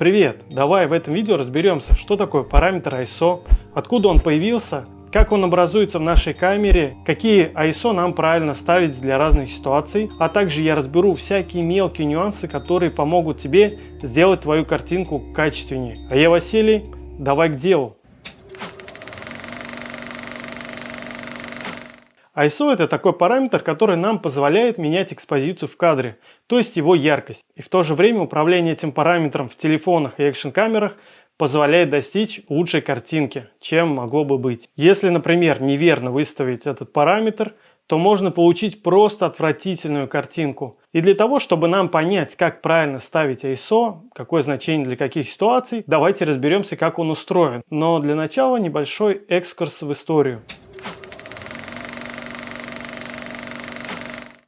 Привет! Давай в этом видео разберемся, что такое параметр ISO, откуда он появился, как он образуется в нашей камере, какие ISO нам правильно ставить для разных ситуаций, а также я разберу всякие мелкие нюансы, которые помогут тебе сделать твою картинку качественнее. А я Василий, давай к делу. ISO – это такой параметр, который нам позволяет менять экспозицию в кадре, то есть его яркость. И в то же время управление этим параметром в телефонах и экшн-камерах позволяет достичь лучшей картинки, чем могло бы быть. Если, например, неверно выставить этот параметр, то можно получить просто отвратительную картинку. И для того, чтобы нам понять, как правильно ставить ISO, какое значение для каких ситуаций, давайте разберемся, как он устроен. Но для начала небольшой экскурс в историю.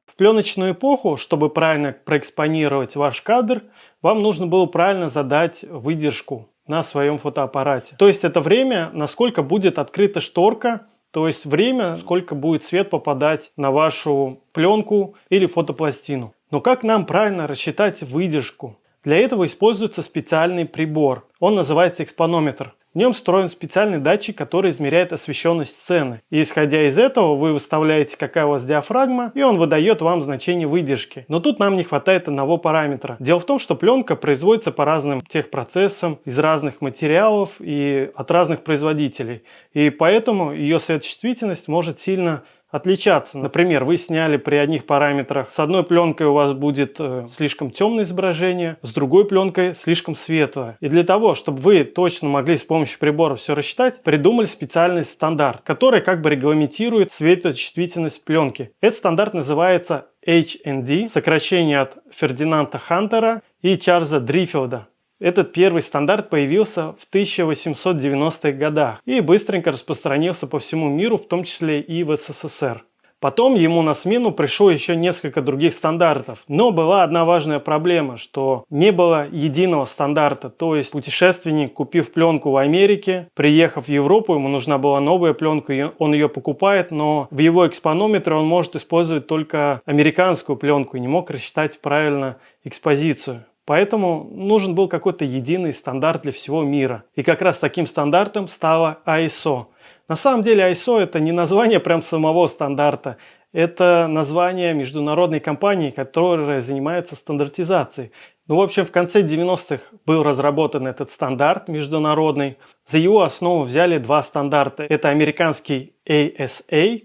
В пленочную эпоху, чтобы правильно проэкспонировать ваш кадр, вам нужно было правильно задать выдержку на своем фотоаппарате. То есть это время, насколько будет открыта шторка, то есть время, сколько будет свет попадать на вашу пленку или фотопластину. Но как нам правильно рассчитать выдержку? Для этого используется специальный прибор. Он называется экспонометр. В нем встроен специальный датчик, который измеряет освещенность сцены. И исходя из этого вы выставляете, какая у вас диафрагма, и он выдает вам значение выдержки. Но тут нам не хватает одного параметра. Дело в том, что пленка производится по разным техпроцессам, из разных материалов и от разных производителей. И поэтому ее светочувствительность может сильно отличаться. Например, вы сняли при одних параметрах, с одной пленкой у вас будет слишком темное изображение, с другой пленкой слишком светлое. И для того, чтобы вы точно могли с помощью прибора все рассчитать, придумали специальный стандарт, который как бы регламентирует светочувствительность пленки. Этот стандарт называется HND, сокращение от Фердинанда Хантера и Чарльза Дрифилда. Этот первый стандарт появился в 1890-х годах и быстренько распространился по всему миру, в том числе и в СССР. Потом ему на смену пришло еще несколько других стандартов. Но была одна важная проблема, что не было единого стандарта. То есть путешественник, купив пленку в Америке, приехав в Европу, ему нужна была новая пленка, и он ее покупает, но в его экспонометре он может использовать только американскую пленку и не мог рассчитать правильно экспозицию. Поэтому нужен был какой-то единый стандарт для всего мира. И как раз таким стандартом стало ISO. На самом деле ISO это не название прям самого стандарта. Это название международной компании, которая занимается стандартизацией. Ну, в общем, в конце 90-х был разработан этот стандарт международный. За его основу взяли два стандарта. Это американский ASA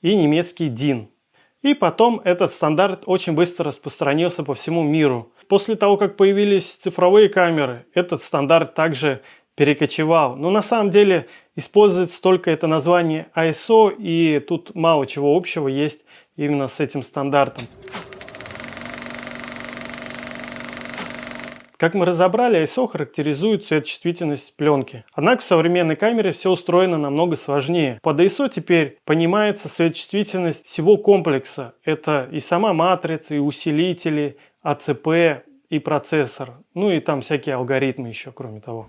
и немецкий DIN. И потом этот стандарт очень быстро распространился по всему миру. После того, как появились цифровые камеры, этот стандарт также перекочевал. Но на самом деле используется только это название ISO, и тут мало чего общего есть именно с этим стандартом. Как мы разобрали, ISO характеризует светочувствительность пленки. Однако в современной камере все устроено намного сложнее. Под ISO теперь понимается светочувствительность всего комплекса. Это и сама матрица, и усилители, АЦП и процессор. Ну и там всякие алгоритмы еще, кроме того.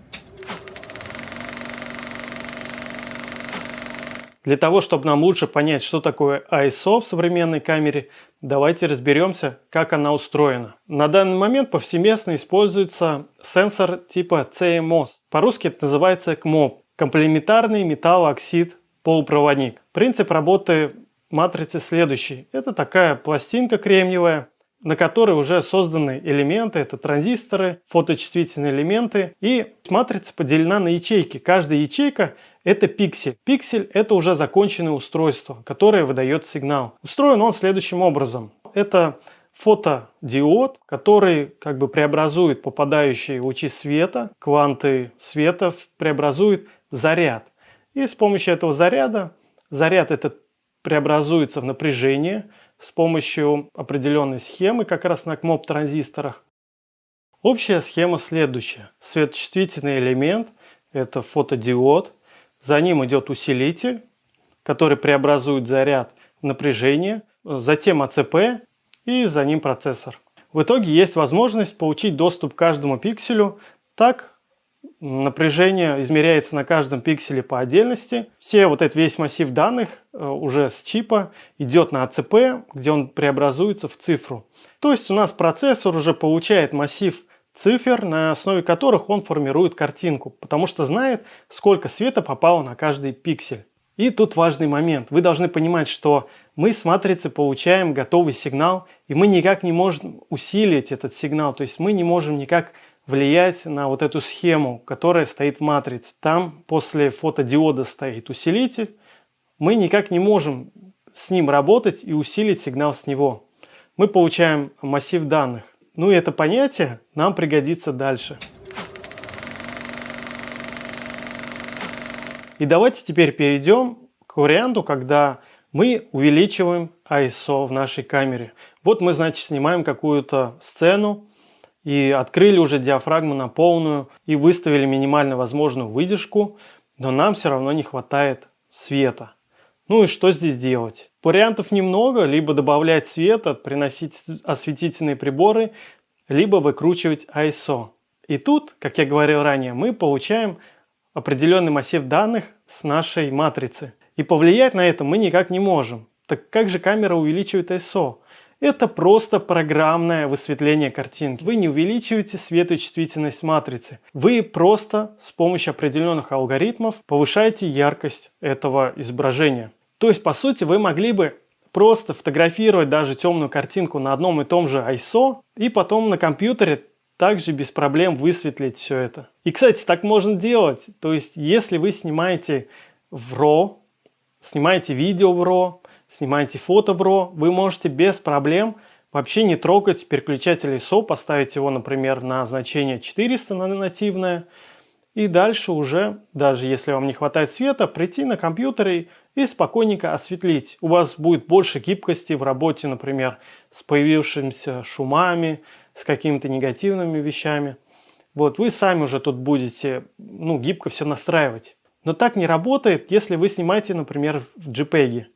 Для того, чтобы нам лучше понять, что такое ISO в современной камере, давайте разберемся, как она устроена. На данный момент повсеместно используется сенсор типа CMOS. По-русски это называется КМОП – комплементарный металлооксид полупроводник. Принцип работы матрицы следующий. Это такая пластинка кремниевая, на которой уже созданы элементы, это транзисторы, фоточувствительные элементы. И матрица поделена на ячейки. Каждая ячейка – это пиксель. Пиксель – это уже законченное устройство, которое выдает сигнал. Устроен он следующим образом. Это фотодиод, который как бы преобразует попадающие лучи света, кванты света преобразует в заряд. И с помощью этого заряд этот преобразуется в напряжение с помощью определенной схемы, как раз на КМОП-транзисторах. Общая схема следующая. Светочувствительный элемент – это фотодиод. За ним идет усилитель, который преобразует заряд в напряжение. Затем АЦП и за ним процессор. В итоге есть возможность получить доступ к каждому пикселю. Так напряжение измеряется на каждом пикселе по отдельности. Весь массив данных уже с чипа идет на АЦП, где он преобразуется в цифру. То есть у нас процессор уже получает массив цифр, на основе которых он формирует картинку, потому что знает, сколько света попало на каждый пиксель. И тут важный момент. Вы должны понимать, что мы с матрицы получаем готовый сигнал, и мы никак не можем усилить этот сигнал. То есть мы не можем никак влиять на вот эту схему, которая стоит в матрице. Там после фотодиода стоит усилитель. Мы никак не можем с ним работать и усилить сигнал с него. Мы получаем массив данных. Ну и это понятие нам пригодится дальше. И давайте теперь перейдем к варианту, когда мы увеличиваем ISO в нашей камере. Вот мы, значит, снимаем какую-то сцену и открыли уже диафрагму на полную и выставили минимально возможную выдержку, но нам все равно не хватает света. Ну и что здесь делать? Вариантов немного, либо добавлять света, приносить осветительные приборы, либо выкручивать ISO. И тут, как я говорил ранее, мы получаем определенный массив данных с нашей матрицы. И повлиять на это мы никак не можем. Так как же камера увеличивает ISO? Это просто программное высветление картинки. Вы не увеличиваете светочувствительность матрицы. Вы просто с помощью определенных алгоритмов повышаете яркость этого изображения. То есть, по сути, вы могли бы просто фотографировать даже темную картинку на одном и том же ISO и потом на компьютере также без проблем высветлить все это. И, кстати, так можно делать. То есть, если вы снимаете в RAW, снимаете видео в RAW, снимаете фото в RAW, вы можете без проблем вообще не трогать переключатель ISO, поставить его, например, на значение 400 на нативное, и дальше уже, даже если вам не хватает света, прийти на компьютере и спокойненько осветлить. У вас будет больше гибкости в работе, например, с появившимися шумами, с какими-то негативными вещами. Вот вы сами уже тут будете, гибко все настраивать. Но так не работает, если вы снимаете, например, в JPEG.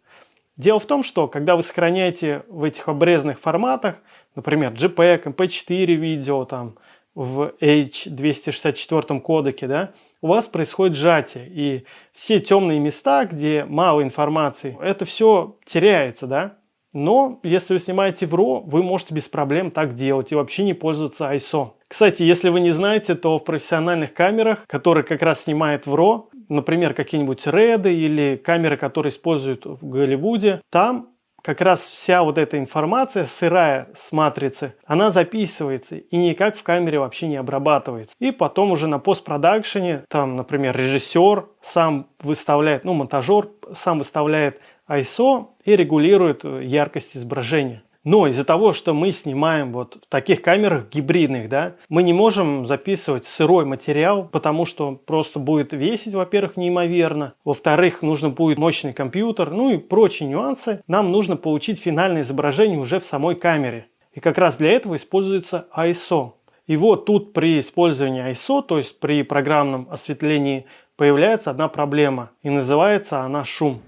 Дело в том, что когда вы сохраняете в этих обрезанных форматах, например, JPEG, MP4 видео, там, в H264 кодеке, да, у вас происходит сжатие. И все темные места, где мало информации, это все теряется, да. Но если вы снимаете в RAW, вы можете без проблем так делать и вообще не пользоваться ISO. Кстати, если вы не знаете, то в профессиональных камерах, которые как раз снимают в RAW, например, какие-нибудь Red или камеры, которые используют в Голливуде, там как раз вся вот эта информация сырая с матрицы, она записывается и никак в камере вообще не обрабатывается. И потом уже на постпродакшене, там, например, режиссер сам выставляет, монтажер сам выставляет ISO и регулирует яркость изображения. Но из-за того, что мы снимаем вот в таких камерах гибридных, да, мы не можем записывать сырой материал, потому что просто будет весить, во-первых, неимоверно, во-вторых, нужно будет мощный компьютер, и прочие нюансы. Нам нужно получить финальное изображение уже в самой камере. И как раз для этого используется ISO. И вот тут при использовании ISO, то есть при программном осветлении, появляется одна проблема, и называется она шум.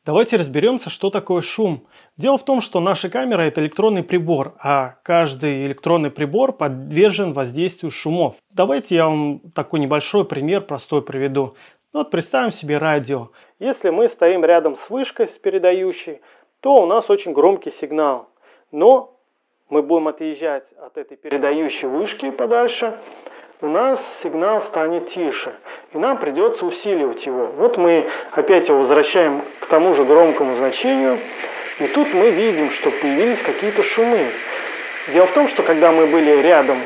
Давайте разберемся, что такое шум. Дело в том, что наша камера – это электронный прибор, а каждый электронный прибор подвержен воздействию шумов. Давайте я вам такой небольшой пример простой приведу. Вот представим себе радио. Если мы стоим рядом с вышкой, с передающей, то у нас очень громкий сигнал. Но мы будем отъезжать от этой передающей вышки подальше, у нас сигнал станет тише, и нам придется усиливать его. Вот мы опять его возвращаем к тому же громкому значению, и тут мы видим, что появились какие-то шумы. Дело в том, что когда мы были рядом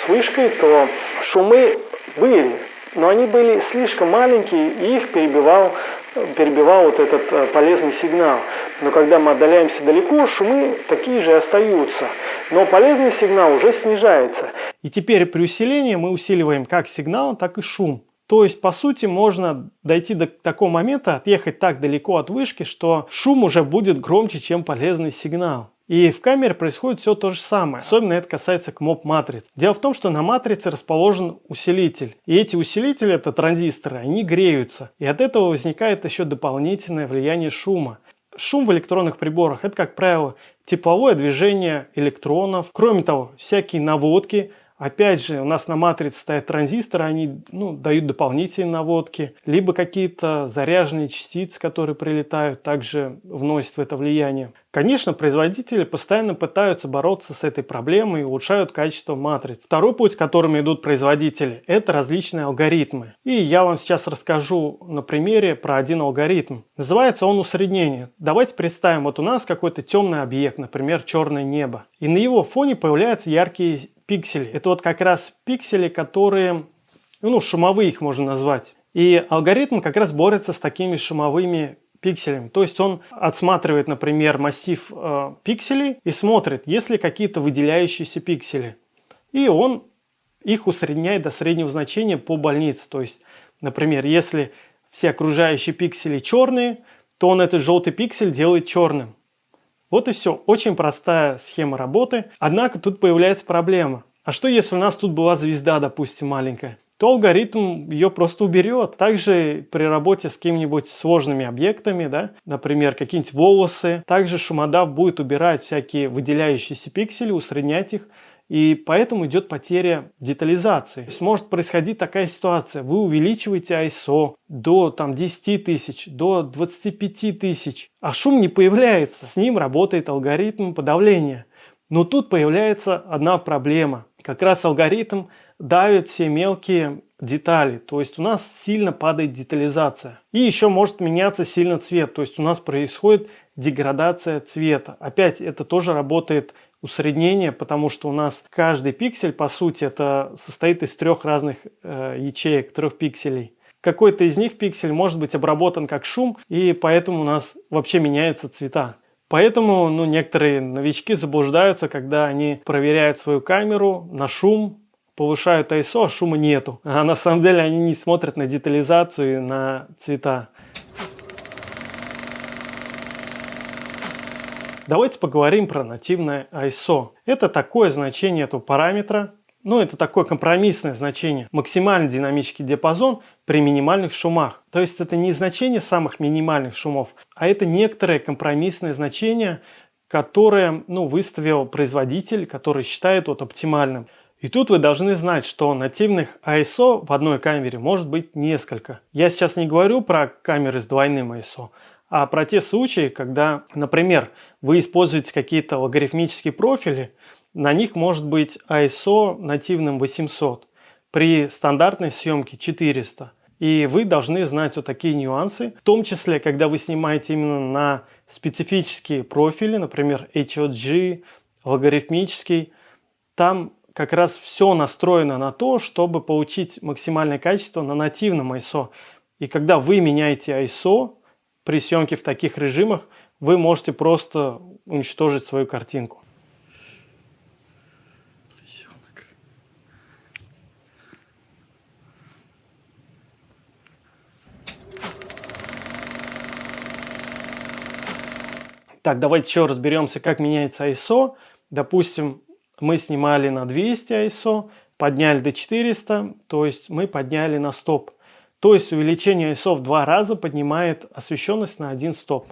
с вышкой, то шумы были, но они были слишком маленькие, и их перебивал вот этот полезный сигнал. Но когда мы отдаляемся далеко, шумы такие же остаются, но полезный сигнал уже снижается. И теперь при усилении мы усиливаем как сигнал, так и шум. То есть, по сути, можно дойти до такого момента, отъехать так далеко от вышки, что шум уже будет громче, чем полезный сигнал. И в камере происходит все то же самое. Особенно это касается КМОП-матриц. Дело в том, что на матрице расположен усилитель. И эти усилители, это транзисторы, они греются. И от этого возникает еще дополнительное влияние шума. Шум в электронных приборах – это, как правило, тепловое движение электронов. Кроме того, всякие наводки. Опять же, у нас на матрице стоят транзисторы, они дают дополнительные наводки. Либо какие-то заряженные частицы, которые прилетают, также вносят в это влияние. Конечно, производители постоянно пытаются бороться с этой проблемой и улучшают качество матриц. Второй путь, которым идут производители, это различные алгоритмы. И я вам сейчас расскажу на примере про один алгоритм. Называется он усреднение. Давайте представим, вот у нас какой-то темный объект, например, черное небо. И на его фоне появляются яркие пиксели. Это вот как раз пиксели, которые, шумовые их можно назвать. И алгоритм как раз борется с такими шумовыми пикселями. То есть он отсматривает, например, массив пикселей и смотрит, есть ли какие-то выделяющиеся пиксели. И он их усредняет до среднего значения по больнице. То есть, например, если все окружающие пиксели черные, то он этот желтый пиксель делает черным. Вот и все. Очень простая схема работы. Однако тут появляется проблема. А что если у нас тут была звезда, допустим, маленькая? То алгоритм ее просто уберет. Также при работе с какими-нибудь сложными объектами, да, например, какие-нибудь волосы, также шумодав будет убирать всякие выделяющиеся пиксели, усреднять их, и поэтому идет потеря детализации. То есть может происходить такая ситуация. Вы увеличиваете ISO до 10 тысяч, до 25 тысяч, а шум не появляется. С ним работает алгоритм подавления. Но тут появляется одна проблема. Как раз алгоритм давит все мелкие детали, то есть у нас сильно падает детализация. И еще может меняться сильно цвет, то есть у нас происходит деградация цвета. Опять это тоже работает усреднение, потому что у нас каждый пиксель, по сути, это состоит из трех разных ячеек, трех пикселей. Какой-то из них пиксель может быть обработан как шум, и поэтому у нас вообще меняются цвета. Поэтому некоторые новички заблуждаются, когда они проверяют свою камеру на шум, повышают ISO, а шума нету. А на самом деле они не смотрят на детализацию и на цвета. Давайте поговорим про нативное ISO. Это такое значение этого параметра. Это такое компромиссное значение. Максимальный динамический диапазон при минимальных шумах. То есть это не значение самых минимальных шумов, а это некоторое компромиссное значение, которое выставил производитель, который считает оптимальным. И тут вы должны знать, что нативных ISO в одной камере может быть несколько. Я сейчас не говорю про камеры с двойным ISO, а про те случаи, когда, например, вы используете какие-то логарифмические профили, на них может быть ISO нативным 800, при стандартной съемке 400. И вы должны знать вот такие нюансы, в том числе, когда вы снимаете именно на специфические профили, например, HLG, логарифмический, там как раз все настроено на то, чтобы получить максимальное качество на нативном ISO. И когда вы меняете ISO при съемке в таких режимах, вы можете просто уничтожить свою картинку. Так, давайте еще разберемся, как меняется ISO. Допустим, мы снимали на 200 ISO, подняли до 400, то есть мы подняли на стоп. То есть увеличение ISO в 2 раза поднимает освещенность на 1 стоп.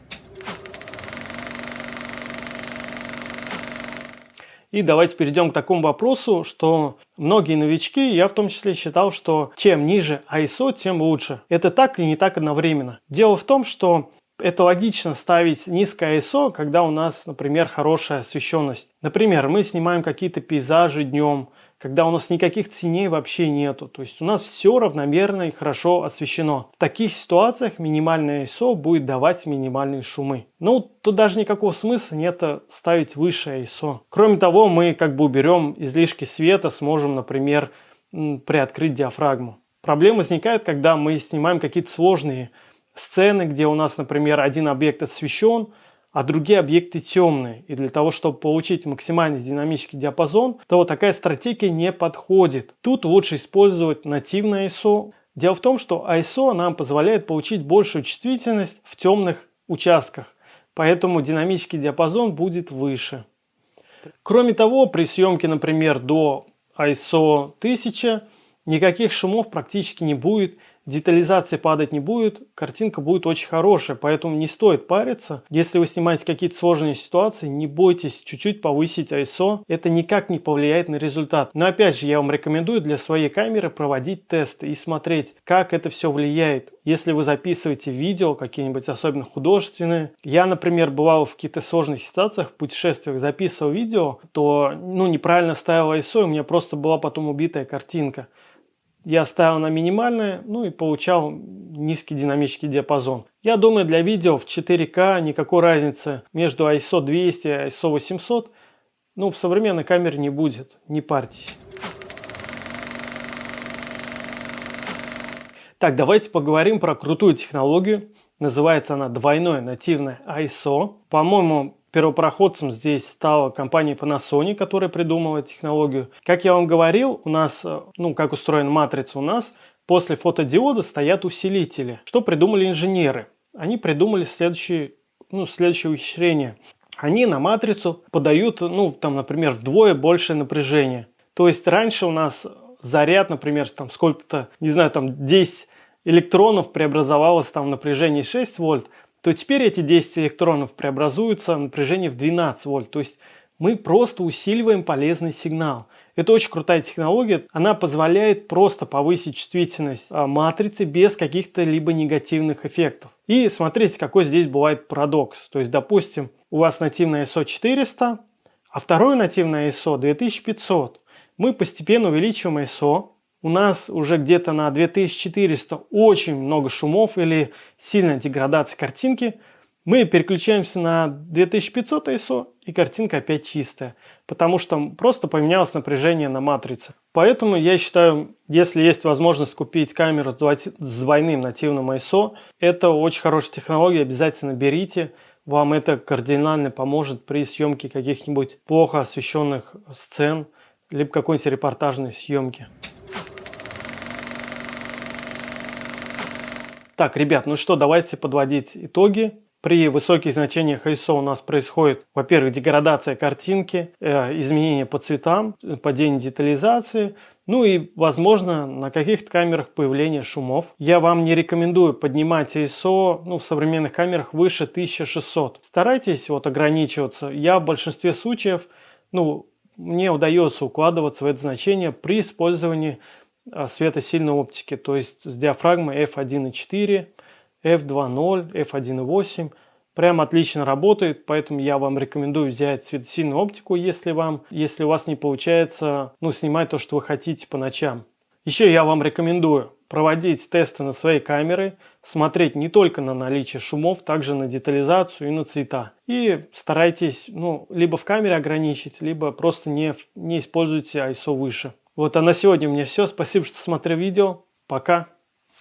И давайте перейдем к такому вопросу, что многие новички, я в том числе считал, что чем ниже ISO, тем лучше. Это так и не так одновременно. Дело в том, что это логично ставить низкое ISO, когда у нас, например, хорошая освещенность. Например, мы снимаем какие-то пейзажи днем, когда у нас никаких теней вообще нету. То есть у нас все равномерно и хорошо освещено. В таких ситуациях минимальное ISO будет давать минимальные шумы. Тут даже никакого смысла нет ставить высшее ISO. Кроме того, мы уберем излишки света, сможем, например, приоткрыть диафрагму. Проблема возникает, когда мы снимаем какие-то сложные сцены, где у нас, например, один объект освещен, а другие объекты темные. И для того, чтобы получить максимальный динамический диапазон, то вот такая стратегия не подходит. Тут лучше использовать нативное ISO. Дело в том, что ISO нам позволяет получить большую чувствительность в темных участках, поэтому динамический диапазон будет выше. Кроме того, при съемке, например, до ISO 1000 никаких шумов практически не будет, детализация падать не будет, картинка будет очень хорошая, поэтому не стоит париться. Если вы снимаете какие-то сложные ситуации, не бойтесь чуть-чуть повысить ISO, это никак не повлияет на результат. Но опять же, я вам рекомендую для своей камеры проводить тесты и смотреть, как это все влияет. Если вы записываете видео, какие-нибудь особенно художественные. Я, например, бывал в каких-то сложных ситуациях, в путешествиях, записывал видео, то неправильно ставил ISO, и у меня просто была потом убитая картинка. Я ставил на минимальное, и получал низкий динамический диапазон. Я думаю, для видео в 4К никакой разницы между ISO 200 и ISO 800 в современной камере не будет, не парьтесь. Так, давайте поговорим про крутую технологию. Называется она двойное нативное ISO. По-моему, первопроходцем здесь стала компания Panasonic, которая придумала эту технологию. Как я вам говорил, у нас, как устроена матрица, у нас после фотодиода стоят усилители. Что придумали инженеры? Они придумали следующее ухищрение. Они на матрицу подают, например, вдвое большее напряжение. То есть раньше у нас заряд, например, 10 электронов преобразовалось в напряжение 6 вольт, то теперь эти 10 электронов преобразуются в напряжение в 12 вольт. То есть мы просто усиливаем полезный сигнал. Это очень крутая технология. Она позволяет просто повысить чувствительность матрицы без каких-то либо негативных эффектов. И смотрите, какой здесь бывает парадокс. То есть, допустим, у вас нативное ISO 400, а второе нативное ISO 2500. Мы постепенно увеличиваем ISO. У нас уже где-то на 2400 очень много шумов или сильная деградация картинки. Мы переключаемся на 2500 ISO, и картинка опять чистая, потому что просто поменялось напряжение на матрице. Поэтому я считаю, если есть возможность купить камеру с двойным нативным ISO, это очень хорошая технология, обязательно берите. Вам это кардинально поможет при съемке каких-нибудь плохо освещенных сцен, либо какой-нибудь репортажной съемки. Так, ребят, давайте подводить итоги. При высоких значениях ISO у нас происходит, во-первых, деградация картинки, изменения по цветам, падение детализации, и, возможно, на каких-то камерах появление шумов. Я вам не рекомендую поднимать ISO в современных камерах выше 1600. Старайтесь ограничиваться. Я в большинстве случаев, мне удается укладываться в это значение при использовании светосильной оптики, то есть с диафрагмой f1.4, f2.0, f1.8. Прям отлично работает, поэтому я вам рекомендую взять светосильную оптику, если у вас не получается снимать то, что вы хотите по ночам. Еще я вам рекомендую проводить тесты на своей камере, смотреть не только на наличие шумов, также на детализацию и на цвета. И старайтесь либо в камере ограничить, либо просто не используйте ISO выше. А на сегодня у меня все. Спасибо, что смотрели видео. Пока.